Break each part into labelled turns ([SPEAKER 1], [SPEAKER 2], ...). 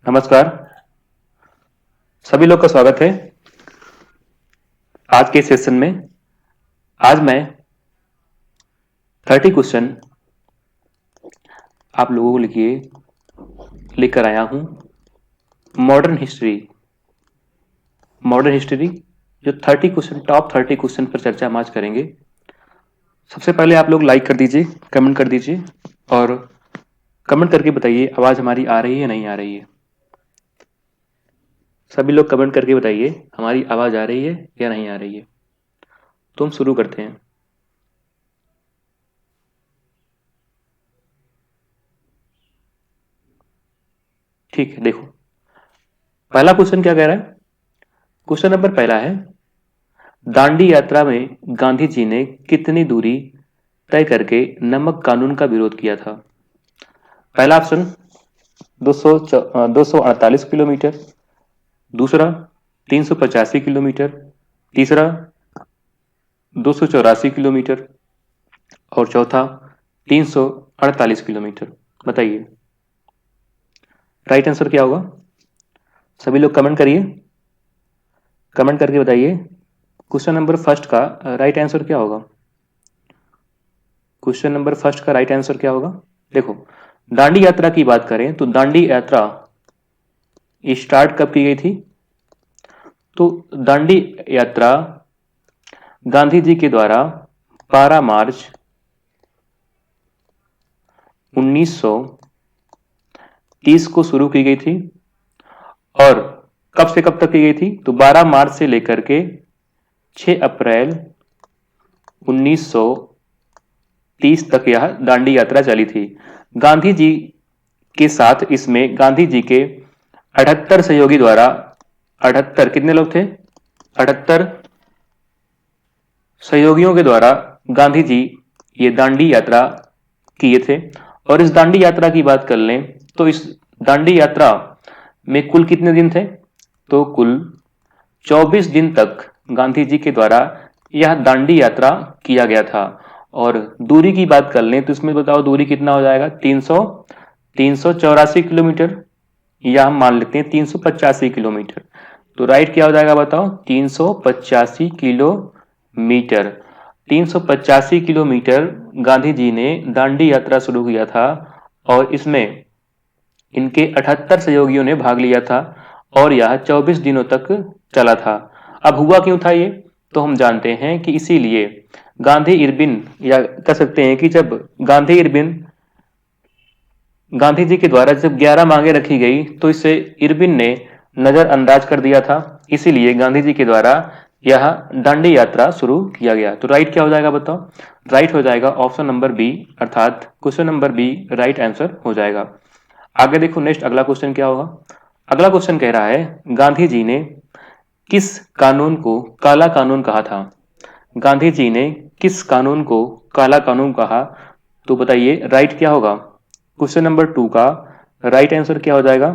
[SPEAKER 1] नमस्कार। सभी लोग का स्वागत है आज के सेशन में। आज मैं 30 क्वेश्चन आप लोगों के लिए लेकर आया हूं। मॉडर्न हिस्ट्री जो 30 क्वेश्चन, टॉप 30 क्वेश्चन पर चर्चा हम आज करेंगे। सबसे पहले आप लोग लाइक कर दीजिए, कमेंट कर दीजिए और कमेंट करके बताइए आवाज हमारी आ रही है नहीं आ रही है। सभी लोग कमेंट करके बताइए हमारी आवाज आ रही है या नहीं आ रही है। तो हम शुरू करते हैं। ठीक है, देखो पहला क्वेश्चन क्या कह रहा है। क्वेश्चन नंबर पहला है, दांडी यात्रा में गांधी जी ने कितनी दूरी तय करके नमक कानून का विरोध किया था। पहला ऑप्शन 248 किलोमीटर, दूसरा 385 किलोमीटर, तीसरा 284 किलोमीटर और चौथा 348 किलोमीटर। बताइए राइट आंसर क्या होगा। सभी लोग कमेंट करिए, कमेंट करके बताइए क्वेश्चन नंबर फर्स्ट का राइट आंसर क्या होगा। क्वेश्चन नंबर फर्स्ट का राइट आंसर क्या होगा। देखो, दांडी यात्रा की बात करें तो दांडी यात्रा स्टार्ट कब की गई थी। तो दांडी यात्रा गांधी जी के द्वारा 12 मार्च 1930 को शुरू की गई थी। और कब से कब तक की गई थी तो 12 मार्च से लेकर के 6 अप्रैल 1930 तक यह दांडी यात्रा चली थी। गांधी जी के साथ इसमें गांधी जी के 78 सहयोगी द्वारा 78 कितने लोग थे, 78 सहयोगियों के द्वारा गांधी जी ये दांडी यात्रा किए थे। और इस दांडी यात्रा की बात कर लें तो इस दांडी यात्रा में कुल कितने दिन थे तो कुल 24 दिन तक गांधी जी के द्वारा यह दांडी यात्रा किया गया था। और दूरी की बात कर लें तो इसमें बताओ दूरी कितना हो जाएगा, 384 किलोमीटर, या हम मान लेते हैं 385 किलोमीटर। तो राइट क्या हो जाएगा बताओ, 385 किलोमीटर। 385 किलोमीटर गांधी जी ने दांडी यात्रा शुरू किया था और इसमें इनके 78 सहयोगियों ने भाग लिया था और यह 24 दिनों तक चला था। अब हुआ क्यों था ये, तो हम जानते हैं कि इसीलिए गांधी इरविन, या कह सकते हैं कि जब गांधी इरविन गांधी जी के द्वारा जब 11 मांगे रखी गई तो इसे इरविन ने नजरअंदाज कर दिया था। इसीलिए गांधी जी के द्वारा यह दांडी यात्रा शुरू किया गया। तो राइट क्या हो जाएगा बताओ। राइट हो जाएगा ऑप्शन नंबर बी, अर्थात question number B right answer हो जाएगा। आगे देखो नेक्स्ट अगला क्वेश्चन क्या होगा। अगला क्वेश्चन कह रहा है, गांधी जी ने किस कानून को काला कानून कहा था। गांधी जी ने किस कानून को काला कानून कहा। तो बताइए राइट क्या होगा। क्वेश्चन नंबर 2 का राइट आंसर क्या हो जाएगा।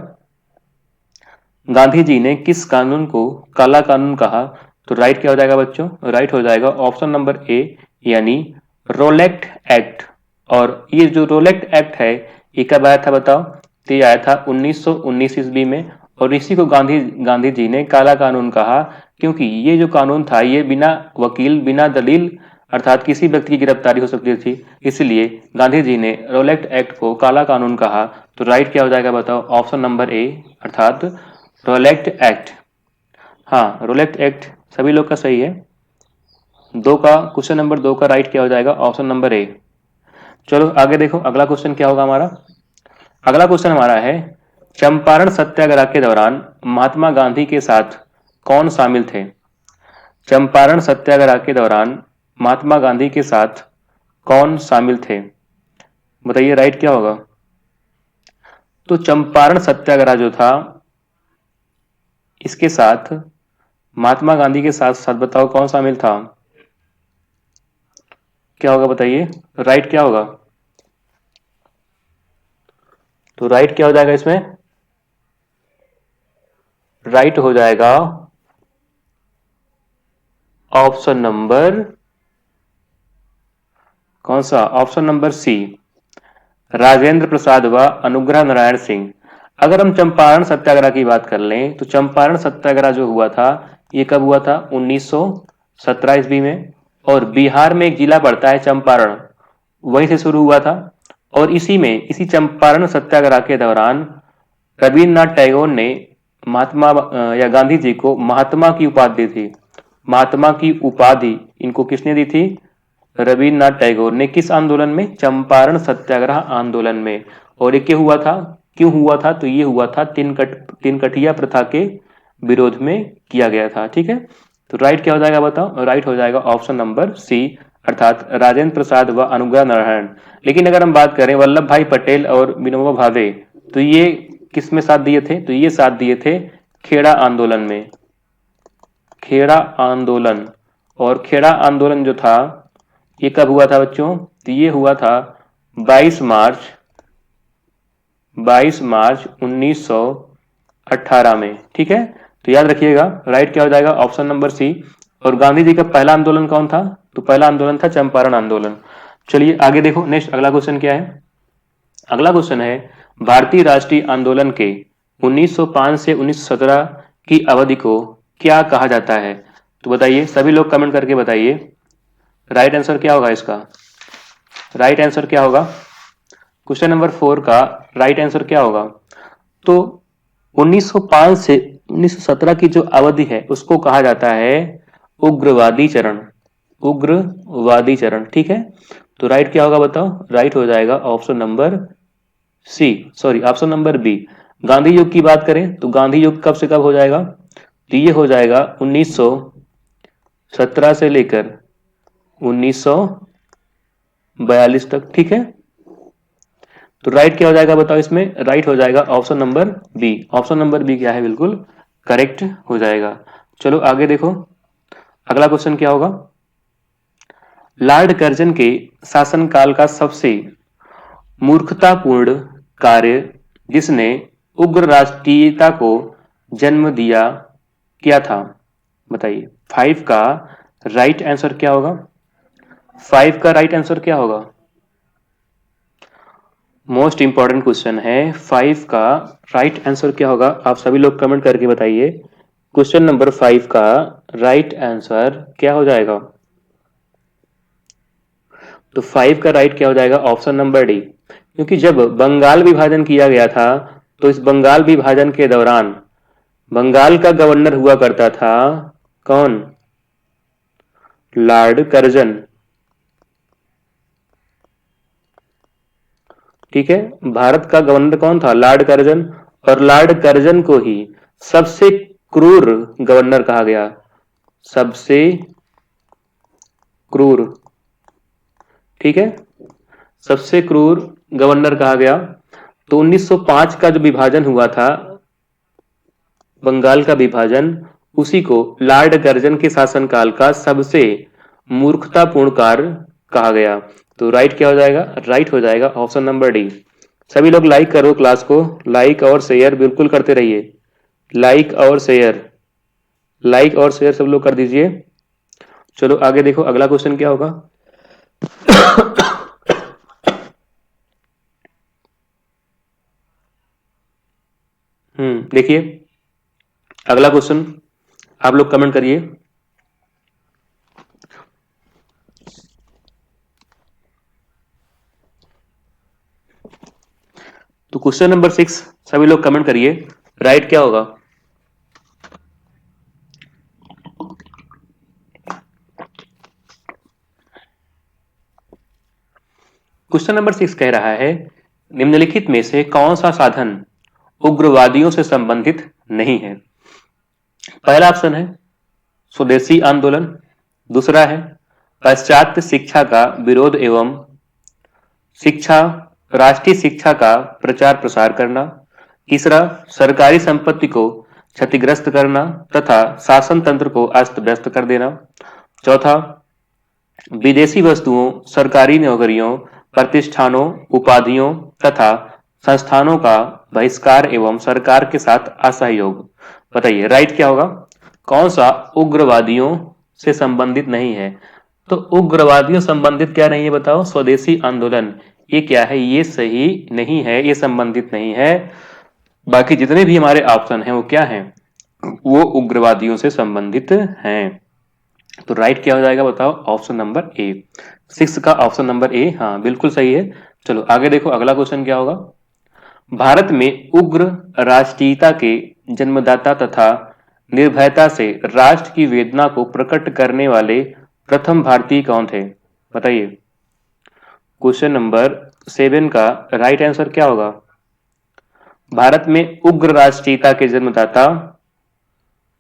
[SPEAKER 1] गांधी जी ने किस कानून को काला कानून कहा। तो राइट क्या हो जाएगा बच्चों, राइट हो जाएगा ऑप्शन नंबर ए, यानी रोलेक्ट एक्ट। और ये जो रोलेक्ट एक्ट है ये कब आया था बताओ। तो ये आया था 1919 ईस्वी में। और इसी को गांधी गांधी जी ने काला कानून कहा, क्योंकि ये जो कानून था ये बिना वकील बिना दलील अर्थात किसी व्यक्ति की गिरफ्तारी हो सकती थी। इसलिए गांधी जी ने रोलेक्ट एक्ट को काला कानून कहा। तो राइट क्या हो जाएगा बताओ, ऑप्शन नंबर ए, अर्थात रोलेक्ट एक्ट। हाँ, रोलेक्ट एक्ट सभी लोग का सही है। क्वेश्चन नंबर 2 का राइट क्या हो जाएगा, ऑप्शन नंबर ए। चलो आगे देखो अगला क्वेश्चन क्या होगा हमारा। अगला क्वेश्चन हमारा है, चंपारण सत्याग्रह के दौरान महात्मा गांधी के साथ कौन शामिल थे। चंपारण सत्याग्रह के दौरान महात्मा गांधी के साथ कौन शामिल थे। बताइए राइट क्या होगा। तो चंपारण सत्याग्रह जो था इसके साथ महात्मा गांधी के साथ साथ बताओ कौन शामिल था। क्या होगा बताइए राइट क्या होगा। तो राइट क्या हो जाएगा इसमें, राइट हो जाएगा ऑप्शन नंबर कौन सा, ऑप्शन नंबर सी, राजेंद्र प्रसाद व अनुग्रह नारायण सिंह। अगर हम चंपारण सत्याग्रह की बात कर लें तो चंपारण सत्याग्रह जो हुआ था ये कब हुआ था 1917 ईस्वी में, और बिहार में एक जिला पड़ता है चंपारण, वहीं से शुरू हुआ था। और इसी चंपारण सत्याग्रह के दौरान रविन्द्रनाथ टैगोर ने महात्मा या गांधी जी को महात्मा की उपाधि दी थी। महात्मा की उपाधि इनको किसने दी थी? रविन्द्रनाथ टैगोर ने। किस आंदोलन में? चंपारण सत्याग्रह आंदोलन में। और ये क्यों हुआ था? तो ये हुआ था तीन कठिया प्रथा के विरोध में किया गया था। ठीक है, तो राइट क्या हो जाएगा बताओ? राइट हो जाएगा ऑप्शन नंबर सी, अर्थात राजेंद्र प्रसाद व अनुग्रह नारायण। लेकिन अगर हम बात करें वल्लभ भाई पटेल और विनोबा भावे, तो ये किस में साथ दिए थे? तो ये साथ दिए थे खेड़ा आंदोलन में। खेड़ा आंदोलन, और खेड़ा आंदोलन जो था ये कब हुआ था बच्चों? तो ये हुआ था 22 मार्च 1918 में। ठीक है, तो याद रखिएगा राइट क्या हो जाएगा? Option number C. और गांधी जी का पहला आंदोलन कौन था? तो पहला आंदोलन था चंपारण आंदोलन। चलिए आगे देखो, नेक्स्ट अगला क्वेश्चन क्या है? अगला क्वेश्चन है भारतीय राष्ट्रीय आंदोलन के 1905 से 1917 की अवधि को क्या कहा जाता है? तो बताइए, सभी लोग कमेंट करके बताइए राइट आंसर क्या होगा इसका? राइट आंसर क्या होगा? क्वेश्चन नंबर 4 का राइट आंसर क्या होगा? तो 1905 से 1917 की जो अवधि है उसको कहा जाता है उग्रवादी चरण। उग्रवादी चरण, ठीक है। तो राइट क्या होगा बताओ? राइट हो जाएगा option number C, sorry option number B. Gandhi युग की बात करें तो गांधी युग कब से कब हो जाएगा? तो ये हो जाएगा 1917 से लेकर 1942 तक। ठीक है, तो राइट क्या हो जाएगा बताओ इसमें? राइट हो जाएगा option number B. Option number B क्या है? बिल्कुल करेक्ट हो जाएगा। चलो आगे देखो, अगला क्वेश्चन क्या होगा? लॉर्ड कर्जन के शासनकाल का सबसे मूर्खतापूर्ण कार्य जिसने उग्र राष्ट्रीयता को जन्म दिया क्या था? बताइए। 5 का राइट आंसर क्या होगा? 5 का राइट आंसर क्या होगा? मोस्ट इंपॉर्टेंट क्वेश्चन है, 5 का राइट आंसर क्या होगा? आप सभी लोग कमेंट करके बताइए। क्वेश्चन नंबर 5 का राइट आंसर क्या हो जाएगा? तो 5 का राइट क्या हो जाएगा? Option number D. क्योंकि जब बंगाल विभाजन किया गया था तो इस बंगाल विभाजन के दौरान बंगाल का गवर्नर हुआ करता था कौन? Lord Curzon. ठीक है, भारत का गवर्नर कौन था? Lord Curzon. और लॉर्ड कर्जन को ही सबसे क्रूर गवर्नर कहा गया, सबसे क्रूर। ठीक है, सबसे क्रूर गवर्नर कहा गया। तो 1905 का जो विभाजन हुआ था, बंगाल का विभाजन, उसी को लॉर्ड कर्जन के शासनकाल का सबसे मूर्खतापूर्ण कार्य कहा गया। तो राइट क्या हो जाएगा? राइट हो जाएगा ऑप्शन नंबर डी। सभी लोग लाइक करो, क्लास को लाइक और शेयर बिल्कुल करते रहिए। लाइक और शेयर, लाइक और शेयर सब लोग कर दीजिए। चलो आगे देखो, अगला क्वेश्चन क्या होगा? देखिए अगला क्वेश्चन, आप लोग कमेंट करिए। तो क्वेश्चन नंबर 6 सभी लोग कमेंट करिए, राइट क्या होगा? क्वेश्चन नंबर 6 कह रहा है निम्नलिखित में से कौन सा साधन उग्रवादियों से संबंधित नहीं है? पहला ऑप्शन है स्वदेशी आंदोलन, दूसरा है पाश्चात्य शिक्षा का विरोध एवं शिक्षा राष्ट्रीय शिक्षा का प्रचार प्रसार करना, तीसरा सरकारी संपत्ति को क्षतिग्रस्त करना तथा शासन तंत्र को अस्त व्यस्त कर देना, चौथा विदेशी वस्तुओं, सरकारी नौकरियों, प्रतिष्ठानों, उपाधियों तथा संस्थानों का बहिष्कार एवं सरकार के साथ असहयोग। बताइए राइट क्या होगा? कौन सा उग्रवादियों से संबंधित नहीं है? तो उग्रवादियों संबंधित क्या नहीं है बताओ? स्वदेशी आंदोलन। ये क्या है? ये सही नहीं है, ये संबंधित नहीं है। बाकी जितने भी हमारे ऑप्शन हैं वो क्या हैं, वो उग्रवादियों से संबंधित हैं। तो राइट क्या हो जाएगा बताओ, ऑप्शन नंबर ए, 6 का ऑप्शन नंबर ए, हाँ बिल्कुल सही है। चलो आगे देखो अगला क्वेश्चन क्या होगा। भारत में उग्र राष्ट्रीयता के जन्मदाता तथा निर्भयता से राष्ट्र की वेदना को प्रकट करने वाले प्रथम भारतीय कौन थे, बताइए। क्वेश्चन नंबर 7 का राइट आंसर क्या होगा। भारत में उग्र राष्ट्रीयता के जन्मदाता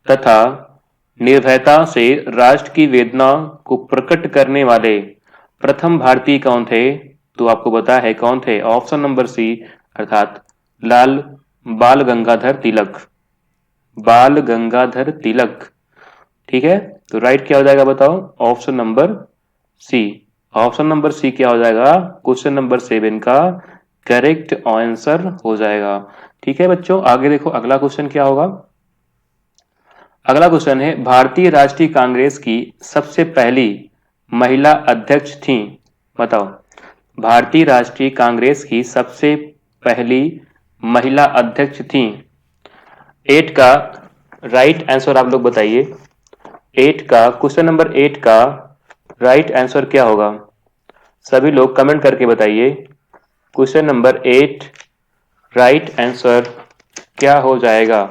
[SPEAKER 1] तथा निर्भयता से राष्ट्र की वेदना को प्रकट करने वाले प्रथम भारतीय कौन थे, तो आपको पता है कौन थे, ऑप्शन नंबर सी, अर्थात लाल बाल गंगाधर तिलक, बाल गंगाधर तिलक। ठीक है, तो राइट क्या हो जाएगा बताओ, option number C, option number C क्या हो जाएगा, क्वेश्चन नंबर 7 का करेक्ट आंसर हो जाएगा। ठीक है बच्चों, आगे देखो अगला क्वेश्चन क्या होगा। अगला क्वेश्चन है, भारतीय राष्ट्रीय कांग्रेस की सबसे पहली महिला अध्यक्ष थी, बताओ। भारतीय राष्ट्रीय कांग्रेस की सबसे पहली महिला अध्यक्ष थी। 8 का राइट आंसर आप लोग बताइए। 8 का क्वेश्चन नंबर 8 का राइट आंसर क्या होगा, सभी लोग कमेंट करके बताइए। क्वेश्चन नंबर 8 राइट आंसर क्या हो जाएगा।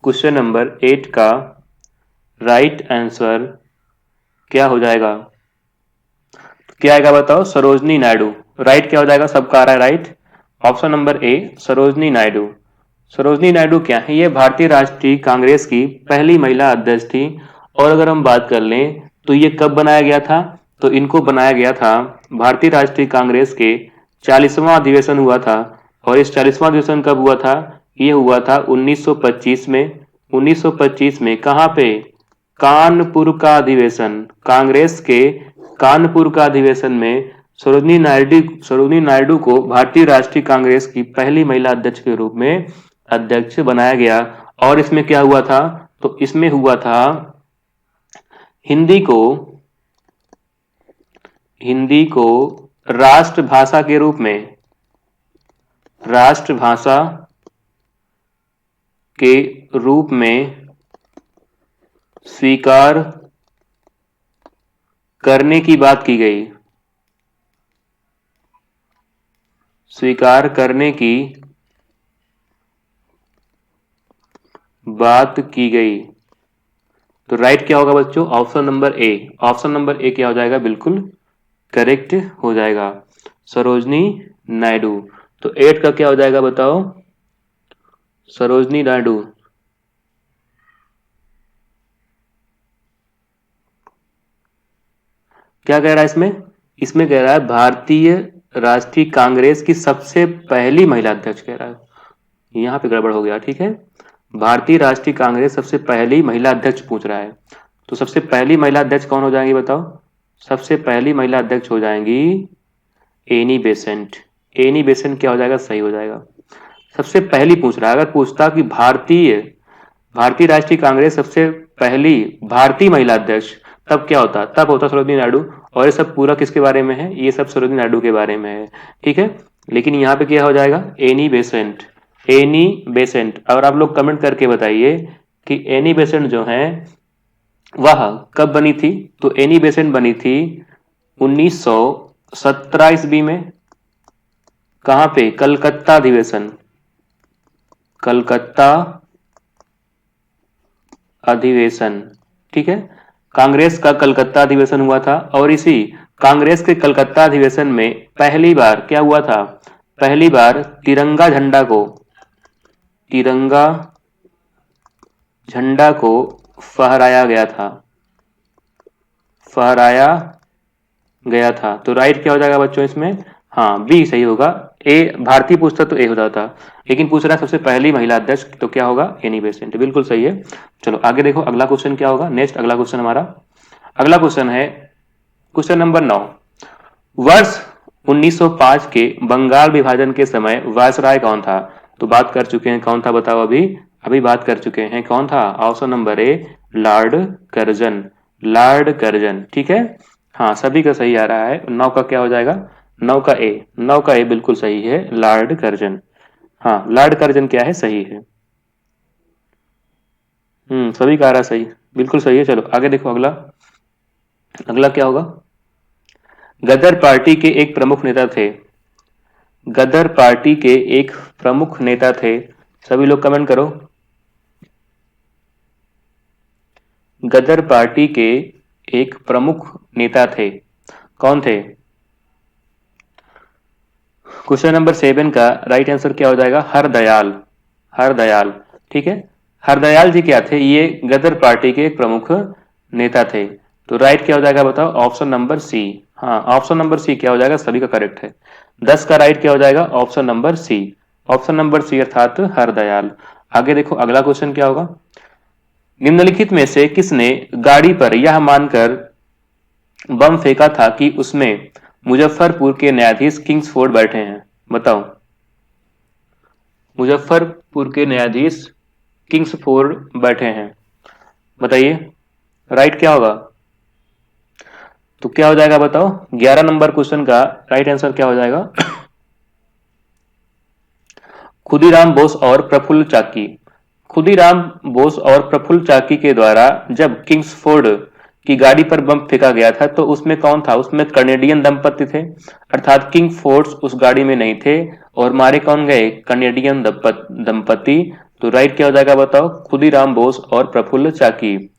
[SPEAKER 1] क्वेश्चन नंबर 8 का राइट आंसर क्या हो जाएगा, क्या आएगा बताओ, सरोजनी नायडू। राइट क्या हो जाएगा, सबका आ रहा है right, option number A Sarojini Naidu. Sarojini Naidu क्या है, ये भारतीय राष्ट्रीय कांग्रेस की पहली महिला अध्यक्ष थी। और अगर हम बात कर लें तो ये कब बनाया गया था, तो इनको बनाया गया था भारतीय राष्ट्रीय कांग्रेस के 40वां अधिवेशन हुआ था। और इस 40वां अधिवेशन कब हुआ था, ये हुआ था 1925 में। 1925 में कहाँ पे, कानपुर का अधिवेशन, कांग्रेस के कानपुर का अधिवेशन में सरोजनी नायडू को भारतीय राष्ट्रीय कांग्रेस की पहली महिला अध्यक्ष के रूप में अध्यक्ष बनाया गया। और इसमें क्या हुआ था, तो इसमें हुआ था हिंदी को राष्ट्रभाषा के रूप में, राष्ट्रभाषा के रूप में स्वीकार करने की बात की गई, स्वीकार करने की बात की गई। तो राइट क्या होगा बच्चों, option number A, option number A क्या हो जाएगा, बिल्कुल करेक्ट हो जाएगा, सरोजनी नायडू। तो 8 का क्या हो जाएगा बताओ, सरोजनी नायडू। क्या कह रहा है इसमें, इसमें कह रहा है भारतीय राष्ट्रीय कांग्रेस की सबसे पहली महिला अध्यक्ष कह रहा है, यहां पे गड़बड़ हो गया। ठीक है, भारतीय राष्ट्रीय कांग्रेस सबसे पहली महिला अध्यक्ष पूछ रहा है, तो सबसे पहली महिला अध्यक्ष कौन हो जाएंगी बताओ, सबसे पहली महिला अध्यक्ष हो जाएंगी एनी बेसेंट। एनी बेसेंट क्या हो जाएगा, सही हो जाएगा। सबसे पहली पूछ रहा है, अगर पूछता कि भारतीय राष्ट्रीय कांग्रेस सबसे पहली भारतीय महिला अध्यक्ष, तब क्या होता, तब होता सरोजनी नायडू। और ये सब पूरा किसके बारे में है, ये सब सरोजनी नायडू के बारे में है। ठीक है, लेकिन यहाँ पे क्या हो जाएगा, एनी बेसेंट, एनी बेसेंट। और आप लोग कमेंट करके बताइए कि एनी बेसेंट जो है वह कब बनी थी, तो एनी बेसेंट बनी थी 1917 ईस्वी में। कहां पे, कलकत्ता अधिवेशन, कलकत्ता अधिवेशन। ठीक है, कांग्रेस का कलकत्ता अधिवेशन हुआ था। और इसी कांग्रेस के कलकत्ता अधिवेशन में पहली बार क्या हुआ था, पहली बार तिरंगा झंडा को फहराया गया था, फहराया गया था। तो राइट क्या हो जाएगा बच्चों इसमें, हाँ बी सही होगा। ए भारतीय पूछता तो ए हो जाता, लेकिन पूछ रहा है सबसे पहली महिला अध्यक्ष, तो क्या होगा, एनी बेसेंट, बिल्कुल सही है। चलो आगे देखो अगला क्वेश्चन क्या होगा, नेक्स्ट अगला क्वेश्चन हमारा, अगला क्वेश्चन है क्वेश्चन नंबर 9। वर्ष 1905 के बंगाल विभाजन के समय वायसराय कौन था, तो बात कर चुके हैं कौन था बताओ, अभी बात कर चुके हैं कौन था, option number A Lord Curzon, Lord Curzon. ठीक है, हाँ सभी का सही आ रहा है। 9 का क्या हो जाएगा, 9 का ए, 9 का ए बिल्कुल सही है, लॉर्ड कर्जन। हाँ, लॉर्ड कर्जन क्या है, सही है। सभी का आ रहा सही, बिल्कुल सही है। चलो आगे देखो, अगला अगला क्या होगा। गदर पार्टी के एक प्रमुख नेता थे। गदर पार्टी के एक प्रमुख नेता थे। सभी लोग कमेंट करो। गदर पार्टी के एक प्रमुख नेता थे, कौन थे। क्वेश्चन नंबर 7 का राइट आंसर क्या हो जाएगा, हरदयाल। हरदयाल, ठीक है। हरदयाल जी क्या थे, ये गदर पार्टी के एक प्रमुख नेता थे। तो राइट क्या हो जाएगा बताओ, ऑप्शन नंबर सी। हाँ, ऑप्शन नंबर सी क्या हो जाएगा, सभी का करेक्ट है। 10 का राइट क्या हो जाएगा, option number C. Option number C अर्थात हरदयाल। आगे देखो, अगला क्वेश्चन क्या होगा। निम्नलिखित में से किसने गाड़ी पर यह मानकर बम फेंका था कि उसमें मुजफ्फरपुर के न्यायाधीश किंग्सफोर्ड बैठे हैं। बताओ, मुजफ्फरपुर के न्यायाधीश किंग्सफोर्ड बैठे हैं, बताइए राइट क्या होगा। तो क्या हो जाएगा बताओ, 11 नंबर क्वेश्चन का राइट आंसर क्या हो जाएगा, खुदीराम बोस और प्रफुल्ल चाकी। खुदीराम बोस और प्रफुल्ल चाकी के द्वारा जब किंग्सफोर्ड की गाड़ी पर बम फेंका गया था तो उसमें कौन था, उसमें कनेडियन दंपति थे, अर्थात किंग फोर्स उस गाड़ी में नहीं थे और मारे कौन गए, कनेडियन दंपति। तो राइट क्या हो जाएगा बताओ, खुदीराम बोस और प्रफुल्ल चाकी।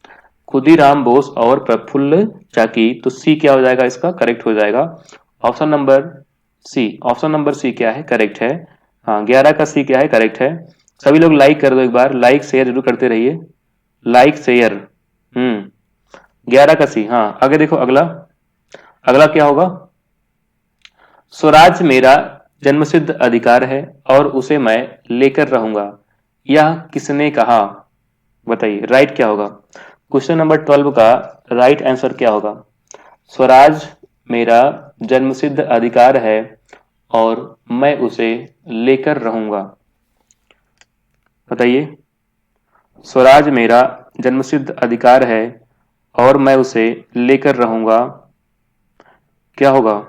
[SPEAKER 1] खुदीराम बोस और प्रफुल्ल चाकी। तो सी क्या हो जाएगा, इसका करेक्ट हो जाएगा option number C. Option number C क्या है, करेक्ट है। हाँ, 11 का सी क्या है, करेक्ट है। सभी लोग लाइक कर दो, एक बार लाइक शेयर जरूर करते रहिए, लाइक शेयर। 11 का सी। हाँ, आगे देखो, अगला अगला क्या होगा। स्वराज मेरा जन्मसिद्ध अधिकार है और उसे मैं लेकर रहूंगा, यह किसने कहा। बताइए राइट क्या होगा। क्वेश्चन नंबर 12 का राइट आंसर क्या होगा। स्वराज मेरा जन्मसिद्ध अधिकार है और मैं उसे लेकर रहूंगा। बताइए, स्वराज मेरा जन्मसिद्ध अधिकार है और मैं उसे लेकर रहूंगा, क्या होगा।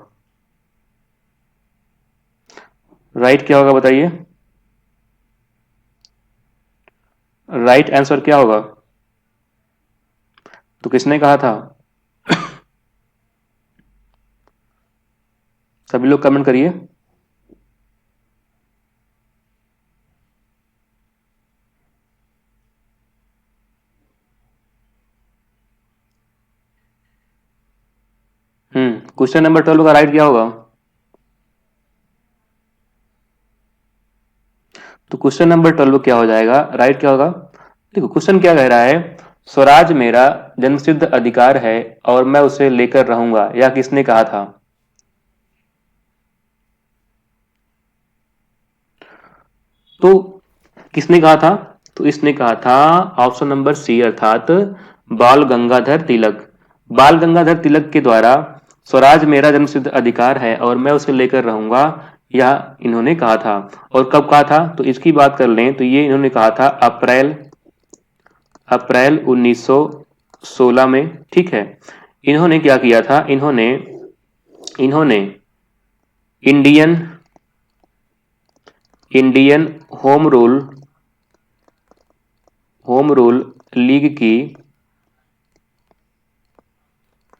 [SPEAKER 1] राइट क्या होगा बताइए, राइट आंसर क्या होगा। तो किसने कहा था, सभी लोग कमेंट करिए। क्वेश्चन नंबर 12 का राइट क्या होगा। तो क्वेश्चन नंबर 12 क्या हो जाएगा, राइट क्या होगा। देखो क्वेश्चन क्या कह रहा है, स्वराज मेरा जन्मसिद्ध अधिकार है और मैं उसे लेकर रहूंगा, यह किसने कहा था। तो किसने कहा था, तो इसने कहा था ऑप्शन नंबर सी अर्थात बाल गंगाधर तिलक। बाल गंगाधर तिलक के द्वारा स्वराज मेरा जन्मसिद्ध अधिकार है और मैं उसे लेकर रहूंगा, यह इन्होंने कहा था। और कब कहा था, तो इसकी बात कर लें तो ये इन्होंने कहा था अप्रैल अप्रैल 1916 में, ठीक है। इन्होंने क्या किया था, इन्होंने इन्होंने Indian Indian home rule league की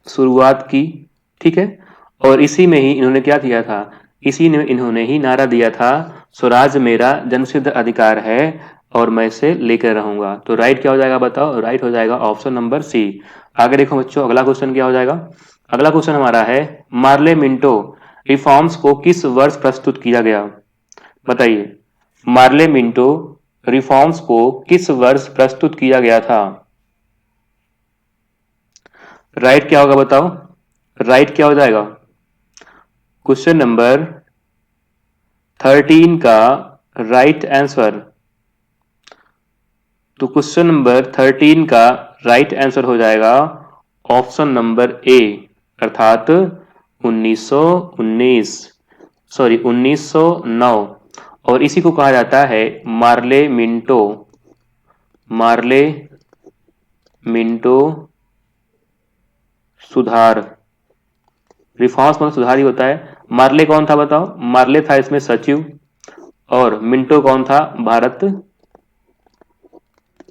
[SPEAKER 1] शुरुआत की, ठीक है। और इसी में ही इन्होंने क्या किया था, इसी ने इन्होंने ही नारा दिया था, स्वराज मेरा जन्मसिद्ध अधिकार है और मैं इसे लेकर रहूंगा। तो राइट क्या हो जाएगा बताओ, राइट हो जाएगा ऑप्शन नंबर सी। आगे देखो बच्चों, अगला क्वेश्चन क्या हो जाएगा। अगला क्वेश्चन हमारा है, मार्ले मिंटो रिफॉर्म्स को किस वर्ष प्रस्तुत किया गया। बताइए, मार्ले मिंटो रिफॉर्म्स को किस वर्ष प्रस्तुत किया गया था। राइट क्या होगा बताओ, राइट क्या हो जाएगा। क्वेश्चन नंबर 13 का राइट आंसर, तो क्वेश्चन नंबर 13 का राइट आंसर हो जाएगा ऑप्शन नंबर ए अर्थात 1919, सॉरी 1909। और इसी को कहा जाता है मार्ले मिंटो, मार्ले मिंटो सुधार। रिफॉर्म्स मतलब सुधार ही होता है। मार्ले कौन था बताओ, मार्ले था इसमें सचिव, और मिंटो कौन था? भारत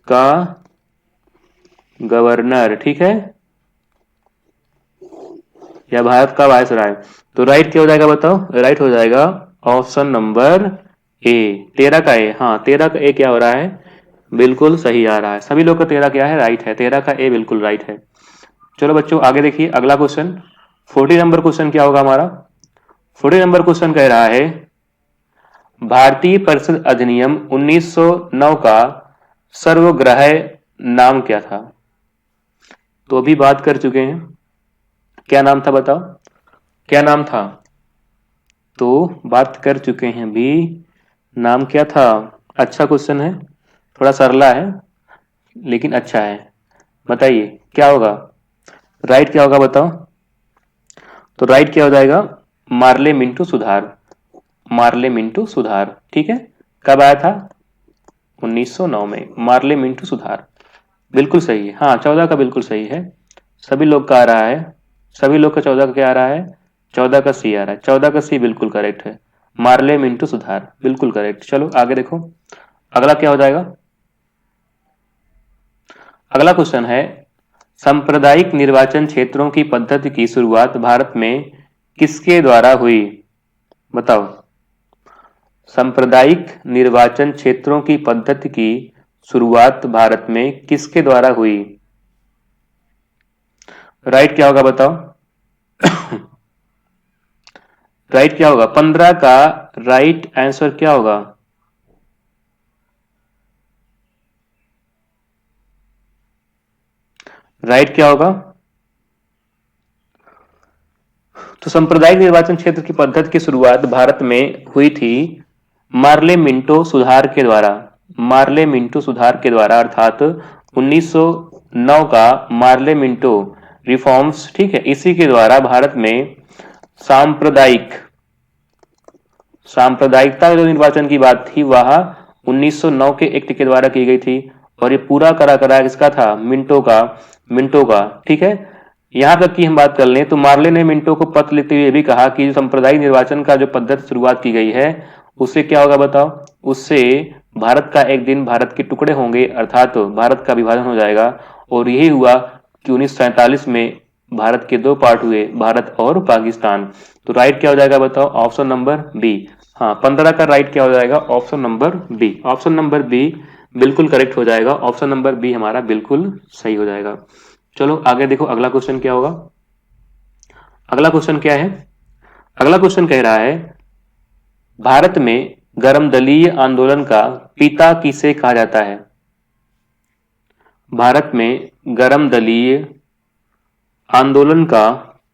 [SPEAKER 1] का गवर्नर, ठीक है, या भारत का वायसराय। तो राइट क्या हो जाएगा बताओ? राइट हो जाएगा ऑप्शन नंबर ए, 13 का ए। हाँ 13 का ए क्या हो रहा है? बिल्कुल सही आ रहा है। सभी लोग का 13 क्या है? राइट है। 13 का ए बिल्कुल राइट है। चलो बच्चों आगे देखिए अगला क्वेश्चन। 40 नंबर क्वेश्चन क्या होगा हमारा? 40 नंबर क्वेश्चन कह रहा है भारतीय परिषद अधिनियम 1909 का सर्वग्राह्य नाम क्या था? तो अभी बात कर चुके हैं, क्या नाम था बताओ, क्या नाम था? तो बात कर चुके हैं भी, नाम क्या था? अच्छा क्वेश्चन है, थोड़ा सरला है लेकिन अच्छा है। बताइए क्या होगा? राइट क्या होगा बताओ? तो राइट क्या हो जाएगा? मार्ले मिंटू सुधार। मार्ले मिंटू सुधार, ठीक है। कब आया था? 1909 में। मार्ले मिंटू सुधार बिल्कुल सही है। हाँ 14 का बिल्कुल सही है। सभी लोग का आ रहा है, सभी लोग का 14 का क्या आ रहा है? 14 का सी आ रहा है। 14 का सी बिल्कुल करेक्ट है। मार्ले मिंटू सुधार बिल्कुल करेक्ट। चलो आगे देखो अगला क्या हो जाएगा। अगला क्वेश्चन है सांप्रदायिक निर्वाचन क्षेत्रों की पद्धति की शुरुआत भारत में किसके द्वारा हुई? बताओ। सांप्रदायिक निर्वाचन क्षेत्रों की पद्धति की शुरुआत भारत में किसके द्वारा हुई? राइट क्या होगा बताओ? राइट क्या होगा? 15 का राइट आंसर क्या होगा? राइट क्या होगा? तो सांप्रदायिक निर्वाचन क्षेत्र की पद्धति की शुरुआत भारत में हुई थी मार्ले मिंटो सुधार के द्वारा। मार्ले मिंटो सुधार के द्वारा अर्थात 1909 का मार्ले मिंटो रिफॉर्म्स, ठीक है, इसी के द्वारा भारत में सांप्रदायिक सांप्रदायिकता जो निर्वाचन की बात थी वह 1909 के एक्ट के द्वारा की गई थी। और ये पूरा करा करा किसका था? मिंटो का, ठीक है। यहां तक की हम बात कर लें तो मार्ले ने मिंटो को पत्र लिखते हुए भी कहा कि सांप्रदायिक निर्वाचन का जो पद्धति शुरुआत की गई है उससे क्या होगा बताओ? उससे भारत का एक दिन भारत के टुकड़े होंगे अर्थात तो भारत का विभाजन हो जाएगा। और यही हुआ कि 1947 में भारत के दो पार्ट हुए, भारत और पाकिस्तान। तो राइट क्या हो जाएगा बताओ? Option number B. हाँ 15 का राइट क्या हो जाएगा? Option number B. Option number B बिल्कुल करेक्ट हो जाएगा। ऑप्शन नंबर बी हमारा बिल्कुल सही हो जाएगा। चलो आगे देखो अगला क्वेश्चन क्या होगा। अगला क्वेश्चन क्या है? अगला क्वेश्चन कह रहा है भारत में गर्मदलीय आंदोलन का पिता किसे कहा जाता है? भारत में गर्मदलीय आंदोलन का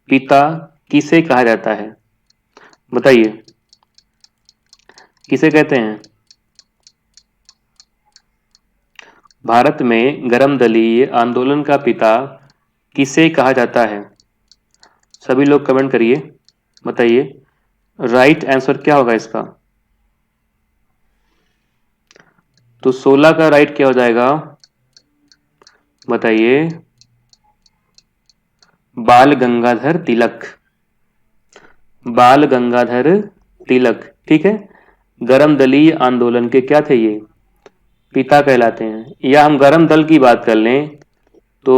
[SPEAKER 1] पिता किसे कहा जाता है? बताइए किसे कहते हैं? भारत में गर्मदलीय आंदोलन का पिता किसे कहा जाता है? सभी लोग कमेंट करिए, बताइए राइट आंसर क्या होगा इसका? तो 16 का राइट क्या हो जाएगा? बताइए। बाल गंगाधर तिलक। बाल गंगाधर तिलक, ठीक है। गरम दलीय आंदोलन के क्या थे ये? पिता कहलाते हैं। या हम गरम दल की बात कर लें तो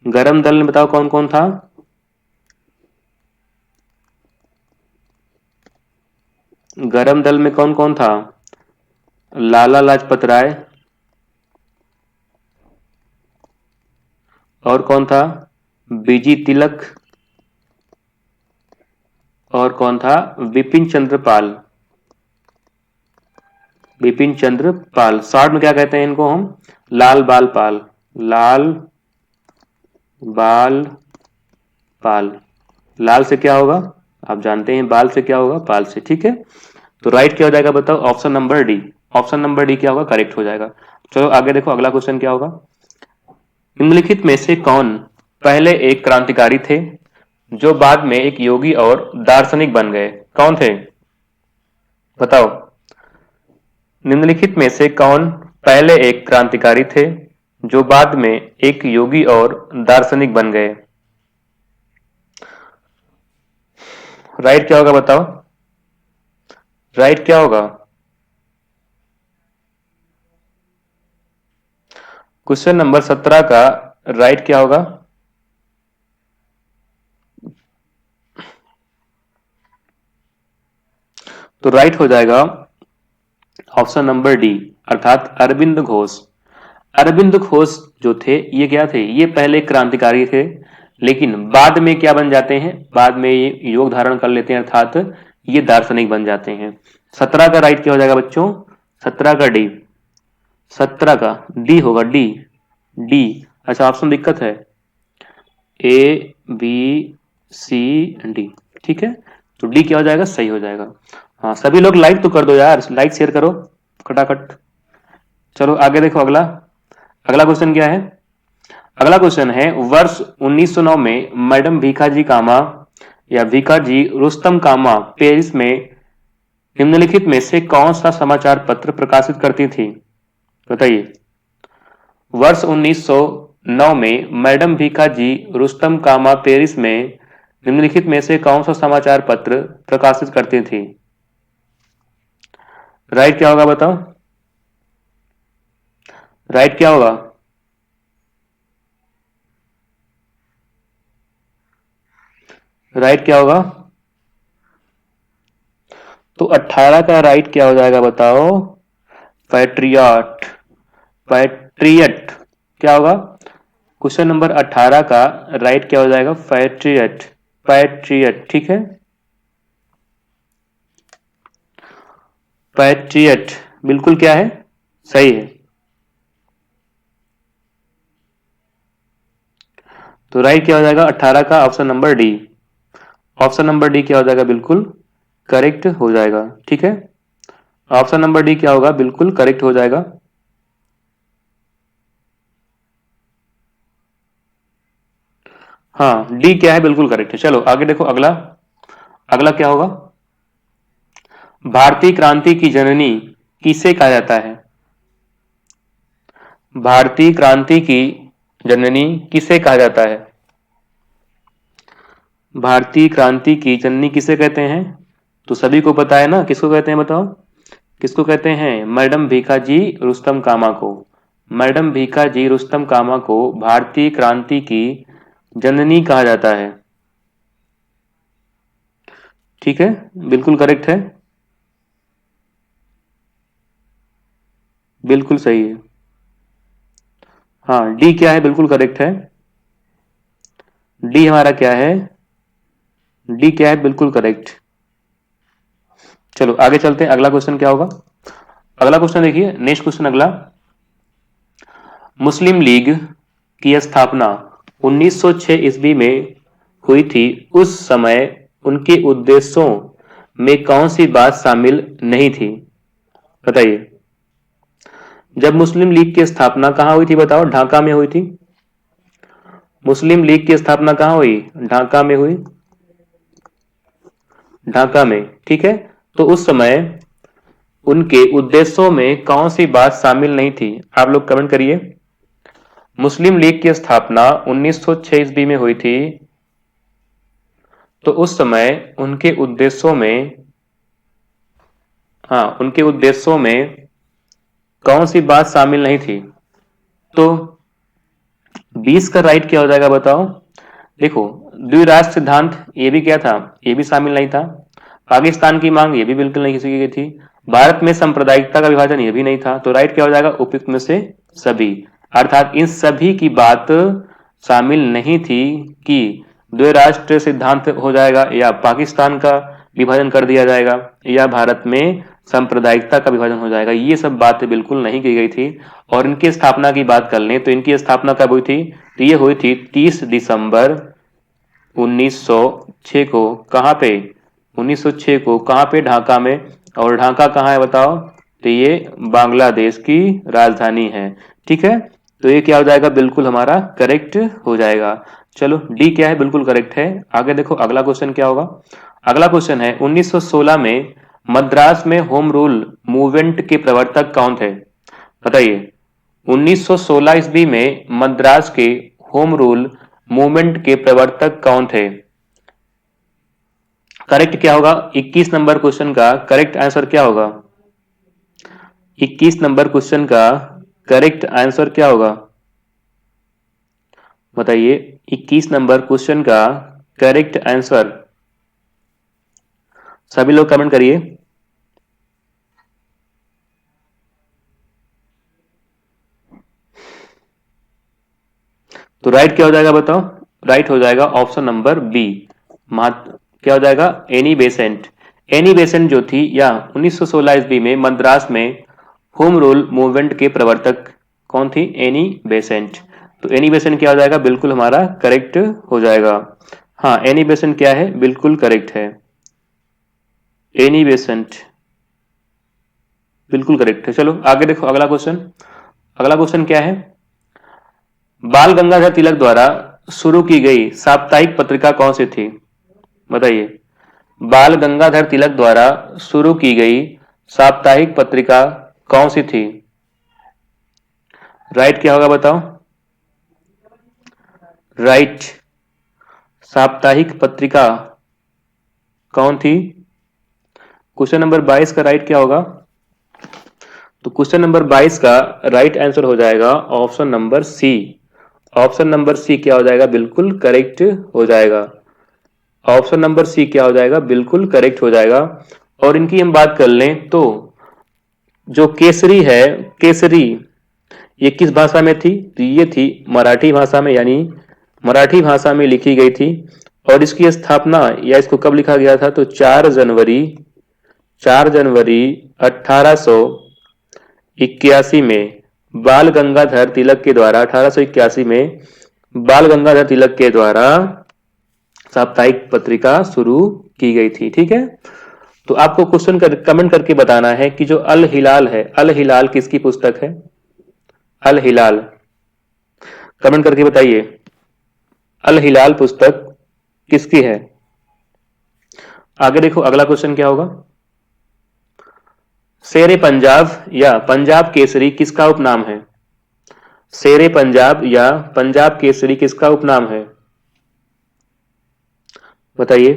[SPEAKER 1] गरम दल में बताओ कौन कौन था? गरम दल में कौन कौन था? लाला लाजपत राय, और कौन था? बीजी तिलक, और कौन था? विपिन चंद्र पाल। विपिन चंद्र पाल, शॉर्ट में क्या कहते हैं इनको हम? लाल बाल पाल। लाल बाल पाल। लाल से क्या होगा? आप जानते हैं बाल से क्या होगा? पाल से, ठीक है। तो राइट क्या हो जाएगा बताओ? Option number D. Option number D क्या होगा? करेक्ट हो जाएगा। चलो आगे देखो अगला क्वेश्चन क्या होगा। निम्नलिखित में से कौन पहले एक क्रांतिकारी थे जो बाद में एक योगी और दार्शनिक बन गए? कौन थे बताओ? निम्नलिखित में से कौन पहले एक क्रांतिकारी थे जो बाद में एक योगी और दार्शनिक बन गए? राइट क्या होगा बताओ? राइट क्या होगा? क्वेश्चन नंबर 17 का राइट क्या होगा? तो राइट हो जाएगा ऑप्शन नंबर डी, अर्थात अरविंद घोष। अरविंद घोष जो थे ये क्या थे? ये पहले क्रांतिकारी थे, लेकिन बाद में क्या बन जाते हैं? बाद में ये योग धारण कर लेते हैं, अर्थात ये दार्शनिक बन जाते हैं। 17 का राइट क्या हो जाएगा बच्चों? 17 का डी, 17 का डी होगा, डी डी। अच्छा ऑप्शन दिक्कत है, ए बी सी डी, ठीक है। तो डी क्या हो जाएगा? सही हो जाएगा। हाँ सभी लोग लाइक तो कर दो यार, लाइक शेयर करो खटाखट। चलो आगे देखो, अगला अगला क्वेश्चन क्या है? अगला क्वेश्चन है, वर्ष 1909 में मैडम भीखाजी कामा या भीखाजी रुस्तम कामा पेरिस में निम्नलिखित में से कौन सा समाचार पत्र प्रकाशित करती थी? बताइए। वर्ष 1909 में मैडम भीखाजी रुस्तम कामा पेरिस में निम्नलिखित में से कौन सा समाचार पत्र प्रकाशित करती थी? राइट क्या होगा बताओ? राइट क्या होगा? राइट क्या होगा? तो 18 का राइट क्या हो जाएगा बताओ? पैट्रियट, पैट्रियट क्या होगा? क्वेश्चन नंबर 18 का राइट क्या हो जाएगा? पैट्रियट, पैट्रियट, ठीक है। पैट्रियट बिल्कुल क्या है? सही है। तो राइट क्या हो जाएगा 18 का? Option number D, option number D क्या हो जाएगा? बिल्कुल करेक्ट हो जाएगा, ठीक है। ऑप्शन नंबर डी क्या होगा? बिल्कुल करेक्ट हो जाएगा। हाँ डी क्या है? बिल्कुल करेक्ट है। चलो आगे देखो, अगला अगला क्या होगा? भारतीय क्रांति की जननी किसे कहा जाता है? भारतीय क्रांति की जननी किसे कहा जाता है? भारतीय क्रांति की जननी किसे कहते हैं? तो सभी को पता है ना, किसको कहते हैं बताओ? किसको कहते हैं? मैडम भीखाजी रुस्तम कामा को। मैडम भीखाजी रुस्तम कामा को भारतीय क्रांति की जननी कहा जाता है, ठीक है। बिल्कुल करेक्ट है, बिल्कुल सही है। हाँ डी क्या है? बिल्कुल करेक्ट है। डी हमारा क्या है? डी क्या है? बिल्कुल करेक्ट। चलो आगे चलते हैं, अगला क्वेश्चन क्या होगा? अगला क्वेश्चन देखिए, नेक्स्ट क्वेश्चन अगला। मुस्लिम लीग की स्थापना 1906 ईस्वी में हुई थी, उस समय उनके उद्देश्यों में कौन सी बात शामिल नहीं थी? बताइए। जब मुस्लिम लीग की स्थापना कहाँ हुई थी बताओ? ढाका में हुई थी। मुस्लिम लीग की स्थापना कहाँ हुई? ढाका में हुई, ढाका में, ठीक है। तो उस समय उनके उद्देश्यों में कौन सी बात शामिल नहीं थी? आप लोग कमेंट करिए। मुस्लिम लीग की स्थापना 1906 ईस्वी में हुई थी, तो उस समय उनके उद्देश्यों में, हाँ उनके उद्देश्यों में कौन सी बात शामिल नहीं थी? तो 20 का राइट क्या हो जाएगा बताओ? देखो, द्विराष्ट्र सिद्धांत ये भी क्या था? ये भी शामिल नहीं था। पाकिस्तान की मांग ये भी बिल्कुल नहीं की गई थी। भारत में सांप्रदायिकता का विभाजन ये भी नहीं था। तो राइट क्या हो जाएगा? उपयुक्त में से सभी, अर्थात इन सभी की बात शामिल नहीं थी कि द्विराष्ट्र सिद्धांत हो जाएगा, या पाकिस्तान का विभाजन कर दिया जाएगा, या भारत में सांप्रदायिकता का विभाजन हो जाएगा। ये सब बातें बिल्कुल नहीं की गई थी। और इनकी स्थापना की बात कर लें तो इनकी स्थापना कब हुई थी? तो ये हुई थी 30 दिसंबर 1906 को। कहाँ पे? 1906 को कहाँ पे? ढाका में। और ढाका कहाँ है बताओ? तो ये बांग्लादेश की राजधानी है, ठीक है। तो ये क्या हो जाएगा? बिल्कुल हमारा करेक्ट हो जाएगा। चलो डी क्या है? बिल्कुल करेक्ट है। आगे देखो, अगला क्वेश्चन क्या होगा? अगला क्वेश्चन है, 1916 में मद्रास में होम रूल मूवमेंट के प्रवर्तक कौन थे? बताइए। 1916 ईस्वी में मद्रास के होम रूल मूवमेंट के प्रवर्तक कौन थे? करेक्ट क्या होगा? 21 नंबर क्वेश्चन का करेक्ट आंसर क्या होगा? 21 नंबर क्वेश्चन का करेक्ट आंसर क्या होगा? बताइए 21 नंबर क्वेश्चन का करेक्ट आंसर। सभी लोग कमेंट करिए। तो राइट क्या हो जाएगा बताओ? राइट हो जाएगा ऑप्शन नंबर बी। क्या हो जाएगा? Annie Besant. एनी बेसेंट जो थी या 1916 ईस्वी में मद्रास में होम रूल मूवमेंट के प्रवर्तक कौन थी? Annie Besant. तो एनी बेसेंट क्या हो जाएगा? बिल्कुल हमारा करेक्ट हो जाएगा। हाँ, एनी बेसेंट क्या है? बिल्कुल करेक्ट है। एनी बेसेंट बिल्कुल करेक्ट है। चलो आगे देखो अगला क्वेश्चन। अगला क्वेश्चन क्या है? बाल गंगाधर तिलक द्वारा शुरू की गई साप्ताहिक पत्रिका कौन सी थी? बताइए। बाल गंगाधर तिलक द्वारा शुरू की गई साप्ताहिक पत्रिका कौन सी थी? राइट क्या होगा बताओ? राइट साप्ताहिक पत्रिका कौन थी? क्वेश्चन नंबर 22 का राइट क्या होगा? तो क्वेश्चन नंबर 22 का राइट आंसर हो जाएगा option number C. Option number C क्या हो जाएगा? बिल्कुल करेक्ट हो जाएगा। ऑप्शन नंबर सी क्या हो जाएगा? बिल्कुल करेक्ट हो जाएगा। और इनकी हम बात कर लें तो जो केसरी है, केसरी ये किस भाषा में थी? तो ये थी मराठी भाषा में, यानी मराठी भाषा में लिखी गई थी। और इसकी स्थापना या इसको कब लिखा गया था? तो 4 जनवरी 1881 में बाल गंगाधर तिलक के द्वारा 1881 में बाल गंगाधर तिलक के द्वारा साप्ताहिक पत्रिका शुरू की गई थी। ठीक है, तो आपको कमेंट करके बताना है कि जो अल हिलाल है, अल हिलाल किसकी पुस्तक है? अल हिलाल कमेंट करके बताइए। अल हिलाल पुस्तक किसकी है? आगे देखो अगला क्वेश्चन क्या होगा? शेरे पंजाब या पंजाब केसरी किसका उपनाम है? शेरे पंजाब या पंजाब केसरी किसका उपनाम है? बताइए।